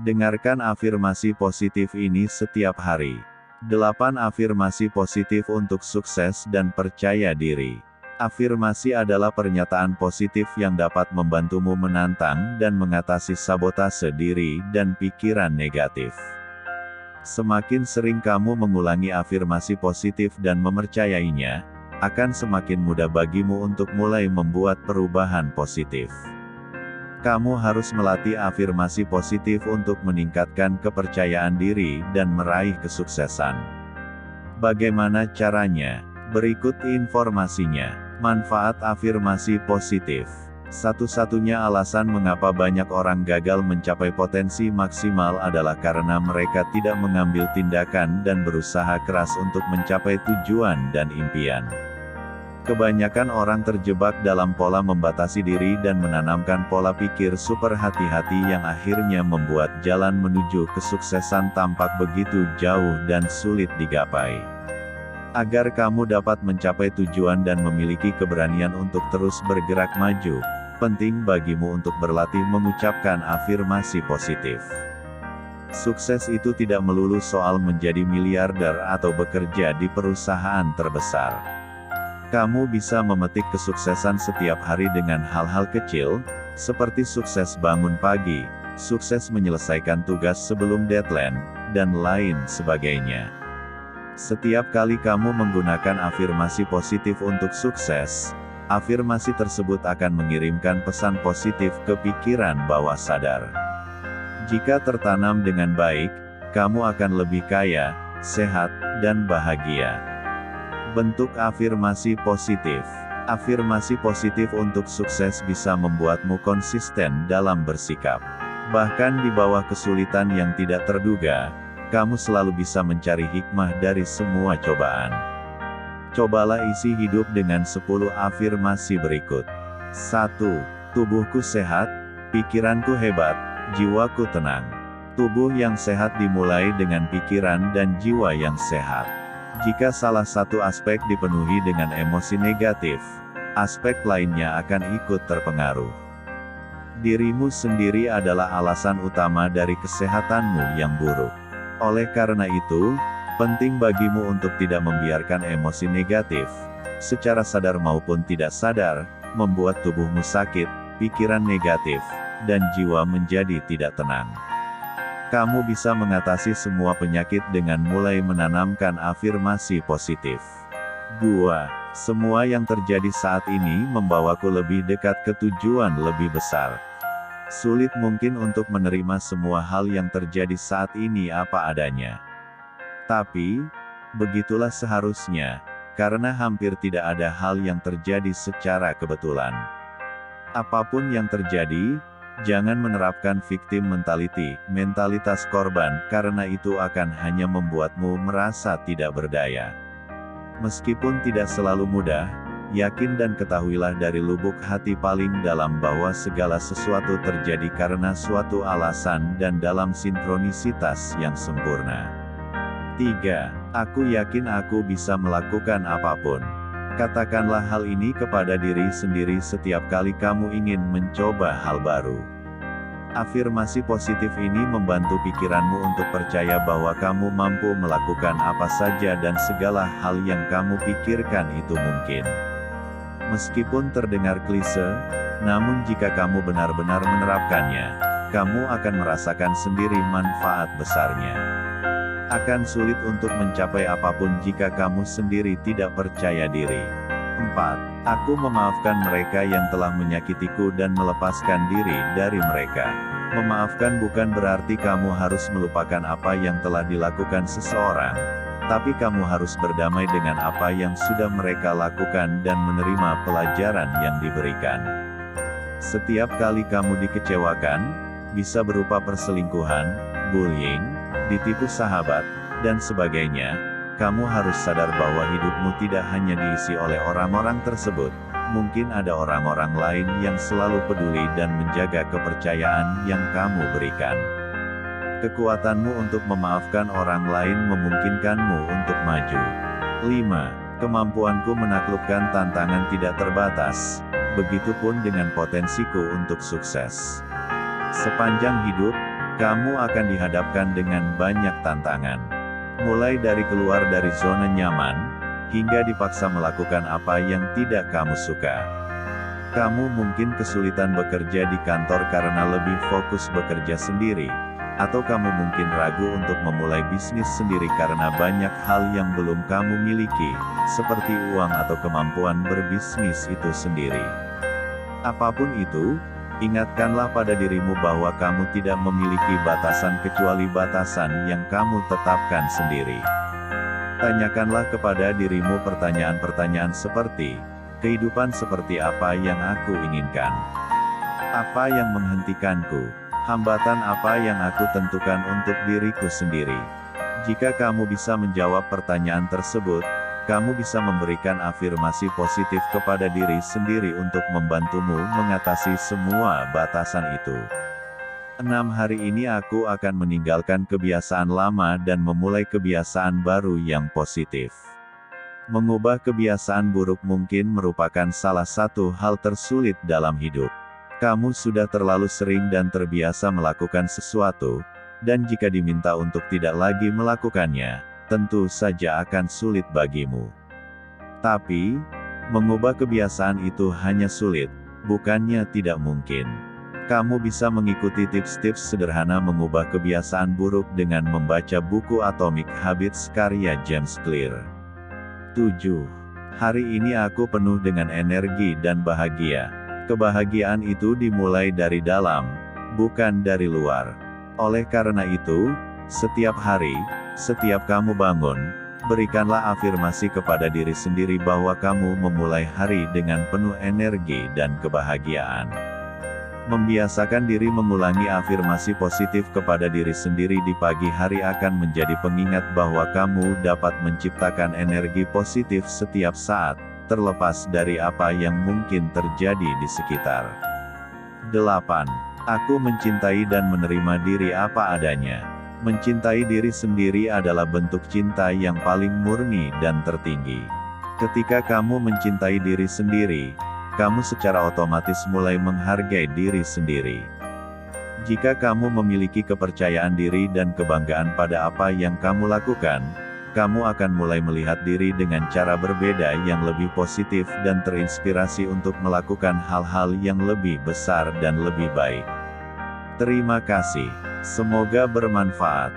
Dengarkan afirmasi positif ini setiap hari. 8 afirmasi positif untuk sukses dan percaya diri. Afirmasi adalah pernyataan positif yang dapat membantumu menantang dan mengatasi sabotase diri dan pikiran negatif. Semakin sering kamu mengulangi afirmasi positif dan mempercayainya, akan semakin mudah bagimu untuk mulai membuat perubahan positif. Kamu harus melatih afirmasi positif untuk meningkatkan kepercayaan diri dan meraih kesuksesan. Bagaimana caranya? Berikut informasinya. Manfaat afirmasi positif. Satu-satunya alasan mengapa banyak orang gagal mencapai potensi maksimal adalah karena mereka tidak mengambil tindakan dan berusaha keras untuk mencapai tujuan dan impian. Kebanyakan orang terjebak dalam pola membatasi diri dan menanamkan pola pikir super hati-hati yang akhirnya membuat jalan menuju kesuksesan tampak begitu jauh dan sulit digapai. Agar kamu dapat mencapai tujuan dan memiliki keberanian untuk terus bergerak maju, penting bagimu untuk berlatih mengucapkan afirmasi positif. Sukses itu tidak melulu soal menjadi miliarder atau bekerja di perusahaan terbesar. Kamu bisa memetik kesuksesan setiap hari dengan hal-hal kecil, seperti sukses bangun pagi, sukses menyelesaikan tugas sebelum deadline, dan lain sebagainya. Setiap kali kamu menggunakan afirmasi positif untuk sukses, afirmasi tersebut akan mengirimkan pesan positif ke pikiran bawah sadar. Jika tertanam dengan baik, kamu akan lebih kaya, sehat, dan bahagia. Bentuk afirmasi positif. Afirmasi positif untuk sukses bisa membuatmu konsisten dalam bersikap. Bahkan di bawah kesulitan yang tidak terduga, kamu selalu bisa mencari hikmah dari semua cobaan. Cobalah isi hidup dengan 10 afirmasi berikut. 1. Tubuhku sehat, pikiranku hebat, jiwaku tenang. Tubuh yang sehat dimulai dengan pikiran dan jiwa yang sehat. Jika salah satu aspek dipenuhi dengan emosi negatif, aspek lainnya akan ikut terpengaruh. Dirimu sendiri adalah alasan utama dari kesehatanmu yang buruk. Oleh karena itu, penting bagimu untuk tidak membiarkan emosi negatif, secara sadar maupun tidak sadar, membuat tubuhmu sakit, pikiran negatif, dan jiwa menjadi tidak tenang. Kamu bisa mengatasi semua penyakit dengan mulai menanamkan afirmasi positif. 2. Semua yang terjadi saat ini membawaku lebih dekat ke tujuan lebih besar. Sulit mungkin untuk menerima semua hal yang terjadi saat ini apa adanya. Tapi, begitulah seharusnya, karena hampir tidak ada hal yang terjadi secara kebetulan. Apapun yang terjadi, jangan menerapkan victim mentality, mentalitas korban, karena itu akan hanya membuatmu merasa tidak berdaya. Meskipun tidak selalu mudah, yakin dan ketahuilah dari lubuk hati paling dalam bahwa segala sesuatu terjadi karena suatu alasan dan dalam sinkronisitas yang sempurna. 3. Aku yakin aku bisa melakukan apapun. Katakanlah hal ini kepada diri sendiri setiap kali kamu ingin mencoba hal baru. Afirmasi positif ini membantu pikiranmu untuk percaya bahwa kamu mampu melakukan apa saja dan segala hal yang kamu pikirkan itu mungkin. Meskipun terdengar klise, namun jika kamu benar-benar menerapkannya, kamu akan merasakan sendiri manfaat besarnya. Akan sulit untuk mencapai apapun jika kamu sendiri tidak percaya diri. 4. Aku memaafkan mereka yang telah menyakitiku dan melepaskan diri dari mereka. Memaafkan bukan berarti kamu harus melupakan apa yang telah dilakukan seseorang, tapi kamu harus berdamai dengan apa yang sudah mereka lakukan dan menerima pelajaran yang diberikan. Setiap kali kamu dikecewakan, bisa berupa perselingkuhan, bullying, ditipu sahabat, dan sebagainya, kamu harus sadar bahwa hidupmu tidak hanya diisi oleh orang-orang tersebut, mungkin ada orang-orang lain yang selalu peduli dan menjaga kepercayaan yang kamu berikan. Kekuatanmu untuk memaafkan orang lain memungkinkanmu untuk maju. 5. Kemampuanku menaklukkan tantangan tidak terbatas, begitupun dengan potensiku untuk sukses. Sepanjang hidup, Kamu akan dihadapkan dengan banyak tantangan. Mulai dari keluar dari zona nyaman, hingga dipaksa melakukan apa yang tidak kamu suka. Kamu mungkin kesulitan bekerja di kantor karena lebih fokus bekerja sendiri, atau kamu mungkin ragu untuk memulai bisnis sendiri karena banyak hal yang belum kamu miliki, seperti uang atau kemampuan berbisnis itu sendiri. Apapun itu, ingatkanlah pada dirimu bahwa kamu tidak memiliki batasan kecuali batasan yang kamu tetapkan sendiri. Tanyakanlah kepada dirimu pertanyaan-pertanyaan seperti, kehidupan seperti apa yang aku inginkan? Apa yang menghentikanku? Hambatan apa yang aku tentukan untuk diriku sendiri? Jika kamu bisa menjawab pertanyaan tersebut, kamu bisa memberikan afirmasi positif kepada diri sendiri untuk membantumu mengatasi semua batasan itu. 6 hari ini aku akan meninggalkan kebiasaan lama dan memulai kebiasaan baru yang positif. Mengubah kebiasaan buruk mungkin merupakan salah satu hal tersulit dalam hidup. Kamu sudah terlalu sering dan terbiasa melakukan sesuatu, dan jika diminta untuk tidak lagi melakukannya, tentu saja akan sulit bagimu. Tapi, mengubah kebiasaan itu hanya sulit, bukannya tidak mungkin. Kamu bisa mengikuti tips-tips sederhana mengubah kebiasaan buruk dengan membaca buku Atomic Habits karya James Clear. 7. Hari ini aku penuh dengan energi dan bahagia. Kebahagiaan itu dimulai dari dalam, bukan dari luar. Oleh karena itu, setiap hari, setiap kamu bangun, berikanlah afirmasi kepada diri sendiri bahwa kamu memulai hari dengan penuh energi dan kebahagiaan. Membiasakan diri mengulangi afirmasi positif kepada diri sendiri di pagi hari akan menjadi pengingat bahwa kamu dapat menciptakan energi positif setiap saat, terlepas dari apa yang mungkin terjadi di sekitar. 8. Aku mencintai dan menerima diri apa adanya. Mencintai diri sendiri adalah bentuk cinta yang paling murni dan tertinggi. Ketika kamu mencintai diri sendiri, kamu secara otomatis mulai menghargai diri sendiri. Jika kamu memiliki kepercayaan diri dan kebanggaan pada apa yang kamu lakukan, kamu akan mulai melihat diri dengan cara berbeda yang lebih positif dan terinspirasi untuk melakukan hal-hal yang lebih besar dan lebih baik. Terima kasih. Semoga bermanfaat.